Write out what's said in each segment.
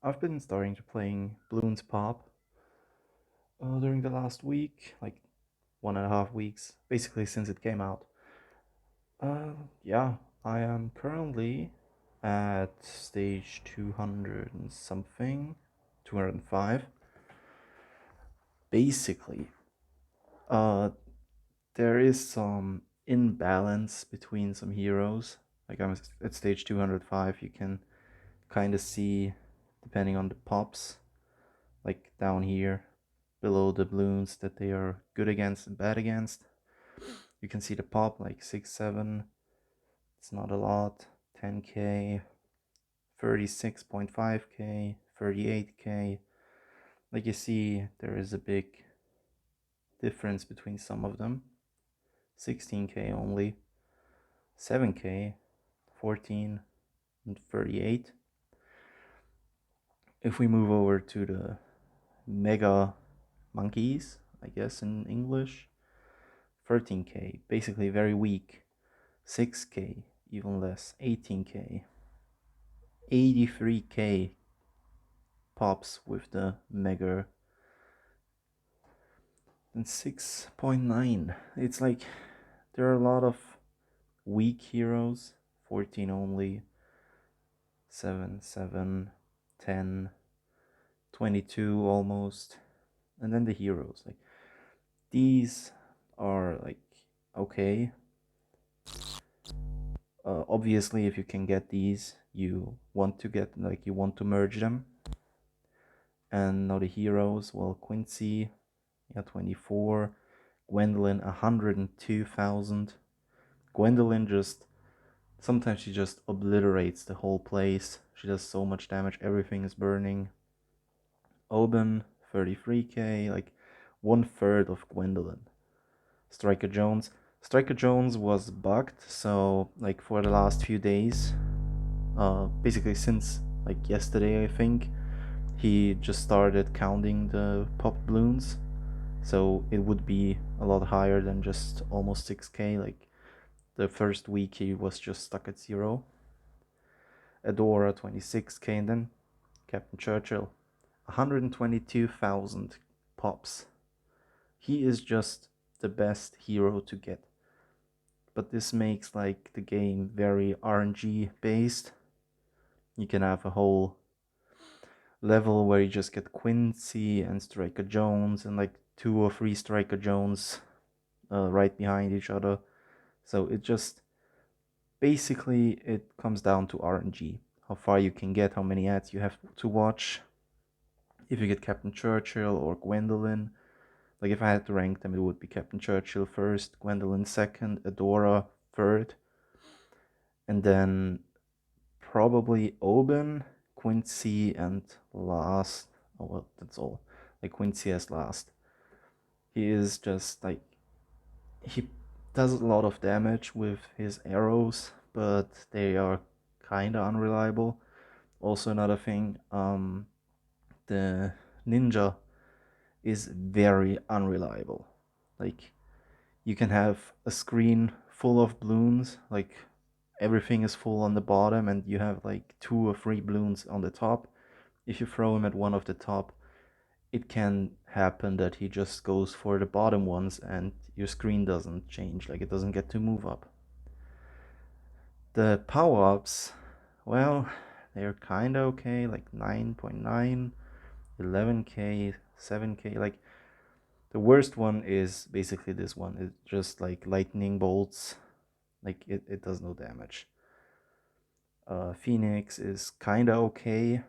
I've been starting to playing Bloons Pop during the last week, like 1.5 weeks, basically since it came out. Uh, yeah, I am currently at stage 200 and something, 205. Basically, uh, there is some imbalance between some heroes. Like I'm at stage 205, you can kind of see, depending on the pops, like down here below the balloons, that they are good against and bad against. You can see the pop like 6, 7, it's not a lot, 10k, 36.5k, 38k. Like you see, there is a big difference between some of them. 16k only, 7k, 14, and 38. If we move over to the mega monkeys, I guess in English, 13k, basically very weak. 6k, even less, 18k, 83k pops with the mega, and 6.9. It's like there are a lot of weak heroes. 14 only, 7, 7, 10, 22 almost. And then the heroes, like these are like okay. Obviously, if you can get these, you want to get, like, you want to merge them. And now the heroes, well, Quincy, yeah, 24. Gwendolyn, 102,000. Gwendolyn just, sometimes she just obliterates the whole place. She does so much damage, everything is burning. Oben, 33k, like 1/3 of Gwendolyn. Striker Jones. Striker Jones was bugged, so like for the last few days, basically since like yesterday, I think, he just started counting the pop balloons, so it would be a lot higher than just almost 6k. Like the first week he was just stuck at 0. Adora, 26k, and then Captain Churchill, 122,000 pops. He is just the best hero to get, but this makes like the game very RNG based. You can have a whole level where you just get Quincy and Striker Jones and like 2 or 3 Striker Jones right behind each other. So it just, basically it comes down to RNG. How far you can get, how many ads you have to watch. If you get Captain Churchill or Gwendolyn, like if I had to rank them, it would be Captain Churchill first, Gwendolyn second, Adora third, and then probably Oben, Quincy, and last. Oh well, that's all. Like Quincy as last. He is just like, he does a lot of damage with his arrows, but they are kinda unreliable. Also another thing, the ninja is very unreliable. Like you can have a screen full of balloons, like everything is full on the bottom, and you have like 2 or 3 balloons on the top. If you throw him at one of the top, it can happen that he just goes for the bottom ones and your screen doesn't change, like it doesn't get to move up. The power-ups, well, they're kinda okay, like 9.9, 11k, 7k. Like the worst one is basically this one. It's just like lightning bolts, like it does no damage. Phoenix is kinda okay.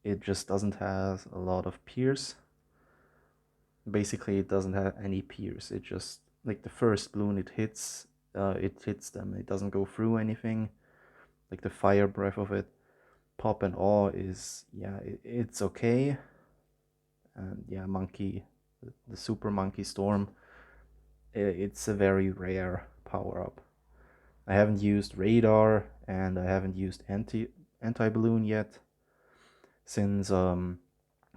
It just doesn't have a lot of pierce. Basically, it doesn't have any pierce. It just, like the first balloon it hits them. It doesn't go through anything. Like the fire breath of it. Pop and awe is, yeah, it's okay. And yeah, monkey, the super monkey storm. It's a very rare power up. I haven't used radar and I haven't used anti balloon yet, since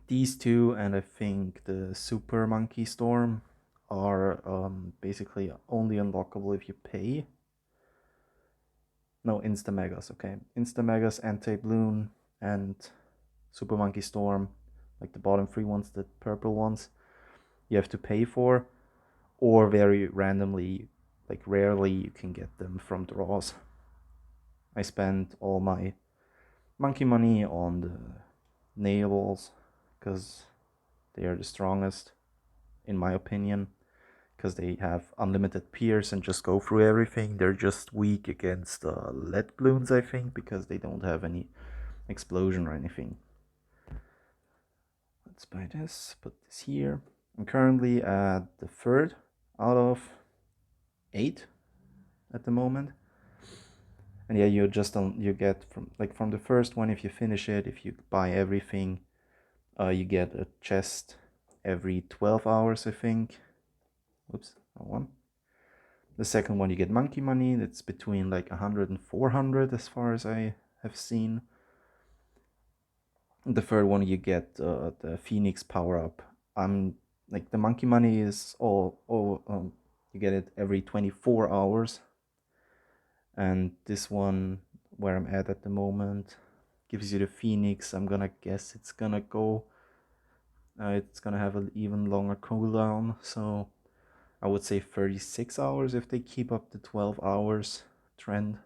these two and I think the super monkey storm are basically only unlockable if you pay. No, insta megas. Okay, insta megas, anti balloon, and Super Monkey Storm, like the bottom three ones, the purple ones, you have to pay for, or very randomly, like rarely, you can get them from draws. I spent all my monkey money on the nail balls because they are the strongest, in my opinion, because they have unlimited pierce and just go through everything. They're just weak against lead balloons, I think, because they don't have any explosion or anything. Let's buy this, put this here. I'm currently at the third out of 8 at the moment. And yeah, you get from the first one, if you finish it, if you buy everything, you get a chest every 12 hours, I think. Oops, wrong one. The second one, you get monkey money. That's between like 100 and 400 as far as I have seen. The third one, you get the Phoenix power up. I'm like the monkey money is all you get it every 24 hours. And this one, where I'm at the moment, gives you the Phoenix. I'm gonna guess it's gonna go. It's gonna have an even longer cooldown, so I would say 36 hours if they keep up the 12 hours trend.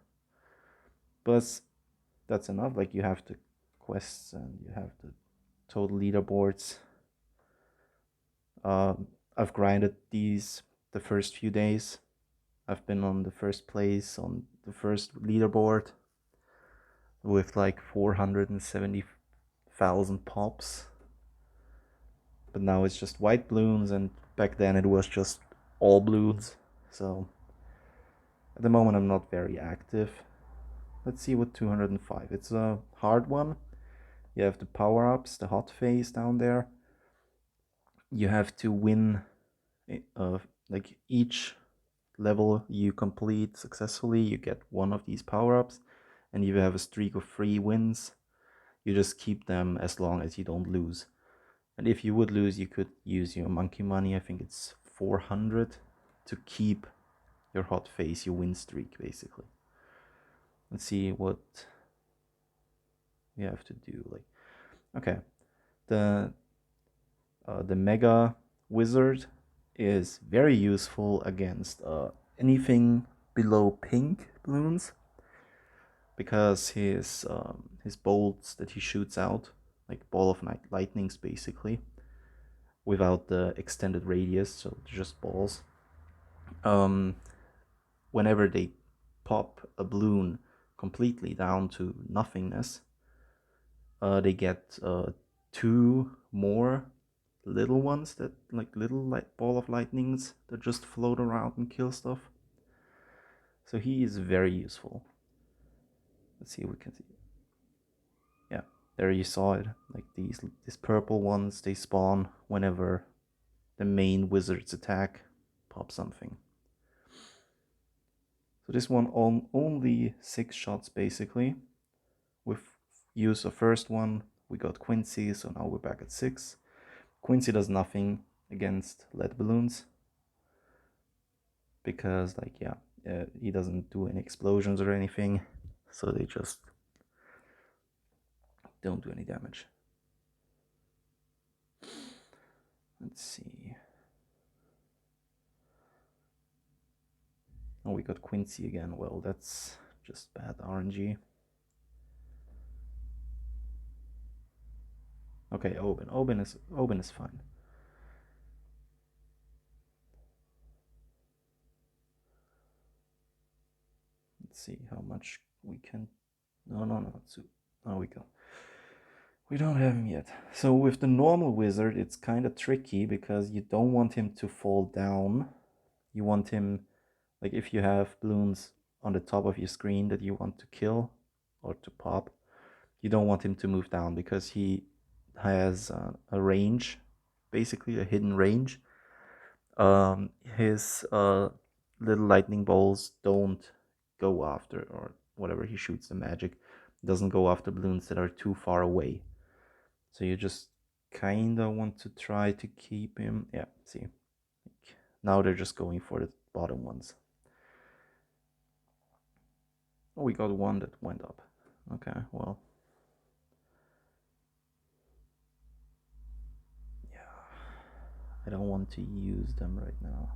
But that's enough. Like, you have the quests and you have the total leaderboards. I've grinded these the first few days. I've been on the first place on the first leaderboard with like 470,000 pops. But now it's just white balloons, and back then it was just all balloons. So at the moment I'm not very active. Let's see what 205. It's a hard one. You have the power-ups, the hot phase down there. You have to win like each level you complete successfully, you get one of these power-ups, and if you have a streak of 3 wins, you just keep them as long as you don't lose. And if you would lose, you could use your monkey money. I think it's 400 to keep your hot phase, your win streak, basically. Let's see what you have to do. Like, okay, the mega wizard is very useful against anything below pink balloons, because his bolts that he shoots out, like ball of lightnings basically, without the extended radius, so just balls. Whenever they pop a balloon completely down to nothingness, they get 2 more little ones, that like little ball of lightnings that just float around and kill stuff. So he is very useful. Let's see if we can see. Yeah, there you saw it. Like these purple ones, they spawn whenever the main wizard's attack pops something. So this one only 6 shots basically. With use of first one, we got Quincy, so now we're back at 6. Quincy does nothing against lead balloons, because like, yeah, he doesn't do any explosions or anything, so they just don't do any damage. Let's see. Oh, we got Quincy again. Well, that's just bad RNG. Okay, Oben is fine. Let's see how much we can. No. There we go. We don't have him yet. So with the normal wizard, it's kind of tricky because you don't want him to fall down. You want him, like if you have balloons on the top of your screen that you want to kill or to pop, you don't want him to move down, because he has a range, basically a hidden range. His little lightning bolts don't go after, or whatever he shoots, the magic doesn't go after balloons that are too far away. So you just kind of want to try to keep him. Yeah, see. Now they're just going for the bottom ones. Oh, we got one that went up. Okay, well. I don't want to use them right now.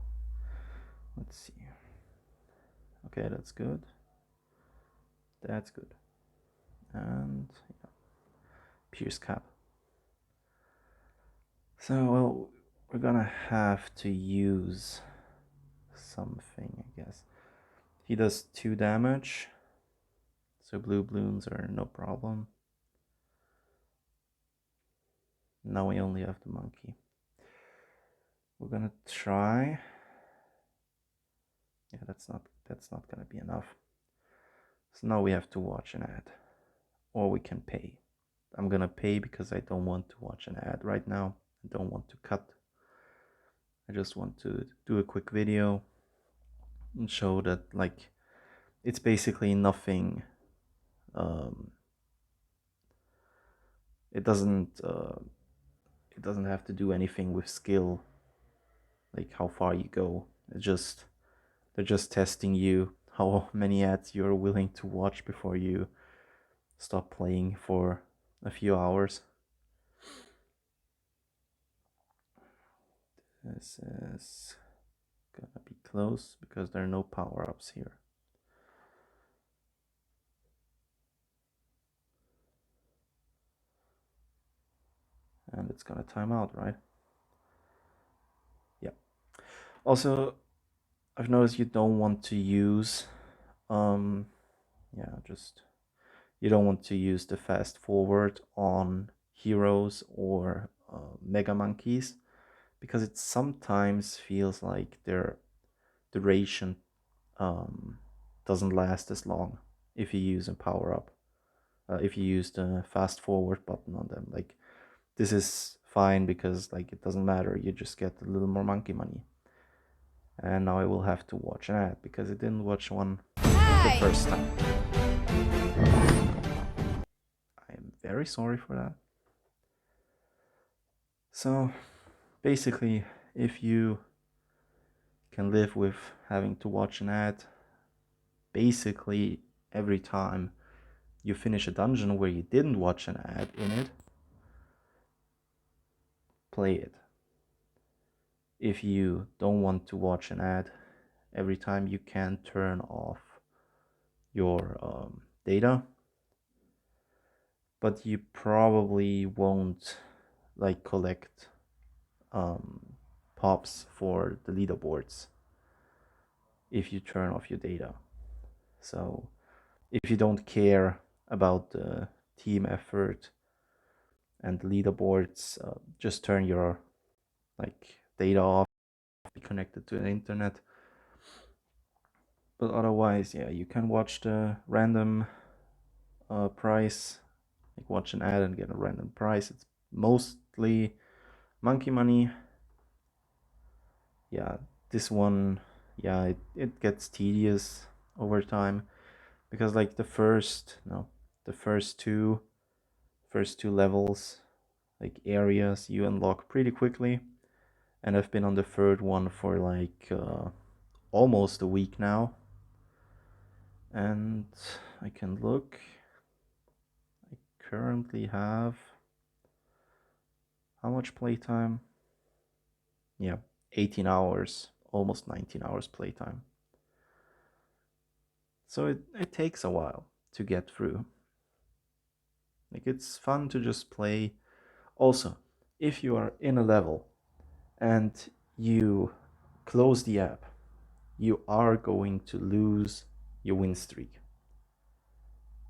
Let's see. Okay, that's good. That's good. And yeah, Pierce cap. So, well, we're gonna have to use something, I guess. He does 2 damage, so blue balloons are no problem. Now we only have the monkey. We're gonna try. Yeah, that's not gonna be enough. So now we have to watch an ad, or we can pay. I'm gonna pay because I don't want to watch an ad right now. I don't want to cut. I just want to do a quick video and show that, like, it's basically nothing. It doesn't have to do anything with skill, like how far you go. They're just testing you, how many ads you're willing to watch before you stop playing for a few hours. This is gonna be close because there are no power-ups here. And it's gonna time out, right? Yeah. Also, I've noticed you don't want to use, you don't want to use the fast forward on heroes or mega monkeys, because it sometimes feels like their duration doesn't last as long if you use a power up. If you use the fast forward button on them, like, this is fine because, like, it doesn't matter, you just get a little more monkey money. And now I will have to watch an ad because I didn't watch one the first time. I am very sorry for that. So basically, if you can live with having to watch an ad basically every time you finish a dungeon where you didn't watch an ad in it, play it. If you don't want to watch an ad every time, you can turn off your data, but you probably won't, like, collect pops for the leaderboards if you turn off your data. So if you don't care about the team effort and the leaderboards, just turn your, like, data off, be connected to the internet. But otherwise, yeah, you can watch the random price, like watch an ad and get a random price. It's mostly monkey money. Yeah, this one, yeah, it gets tedious over time because, like, the first two levels, like, areas, you unlock pretty quickly, and I've been on the third one for like almost a week now, and I can look. I currently have how much playtime? Yeah, 18 hours, almost 19 hours playtime. So it takes a while to get through. Like, it's fun to just play. Also, if you are in a level and you close the app, you are going to lose your win streak.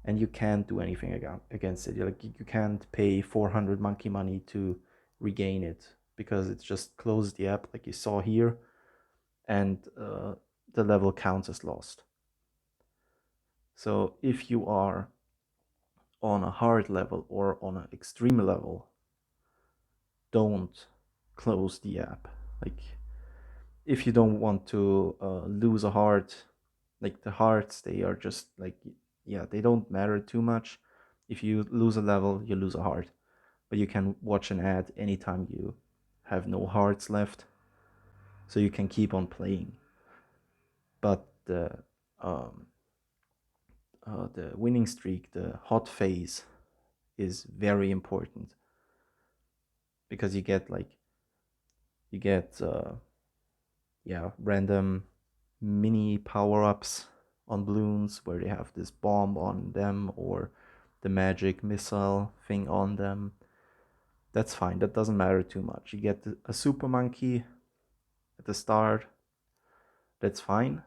And you can't do anything against it. Like, you can't pay 400 monkey money to regain it because it's just closed the app, like you saw here, and the level counts as lost. So if you are on a hard level or on an extreme level, don't close the app. Like, if you don't want to lose a heart, like, the hearts, they are just like, yeah, they don't matter too much. If you lose a level, you lose a heart, but you can watch an ad anytime you have no hearts left, so you can keep on playing. But the winning streak, the hot phase, is very important because you get, like, You get yeah, random mini power-ups on balloons where they have this bomb on them or the magic missile thing on them. That's fine, that doesn't matter too much. You get a super monkey at the start, that's fine.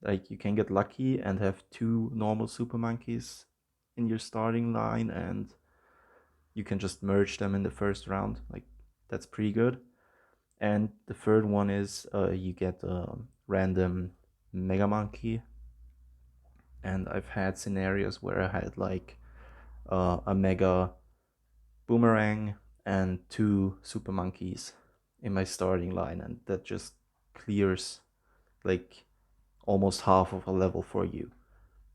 Like, you can get lucky and have two normal super monkeys in your starting line, and you can just merge them in the first round. Like, that's pretty good. And the third one is you get a random mega monkey. And I've had scenarios where I had like a mega boomerang and two super monkeys in my starting line, and that just clears like almost half of a level for you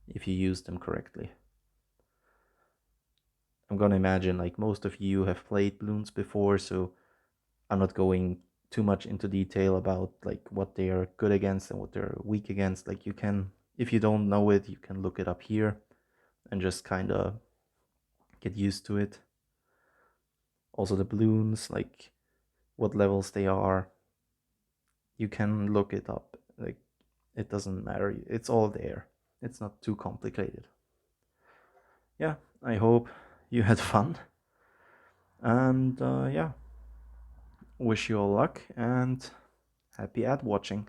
if you use them correctly. I'm gonna imagine like most of you have played balloons before, so I'm not going too much into detail about like what they are good against and what they're weak against. Like, you can, if you don't know it, you can look it up here and just kind of get used to it. Also the balloons, like what levels they are, you can look it up. Like, it doesn't matter, it's all there, it's not too complicated. Yeah, I hope you had fun, and yeah, wish you all luck and happy ad watching.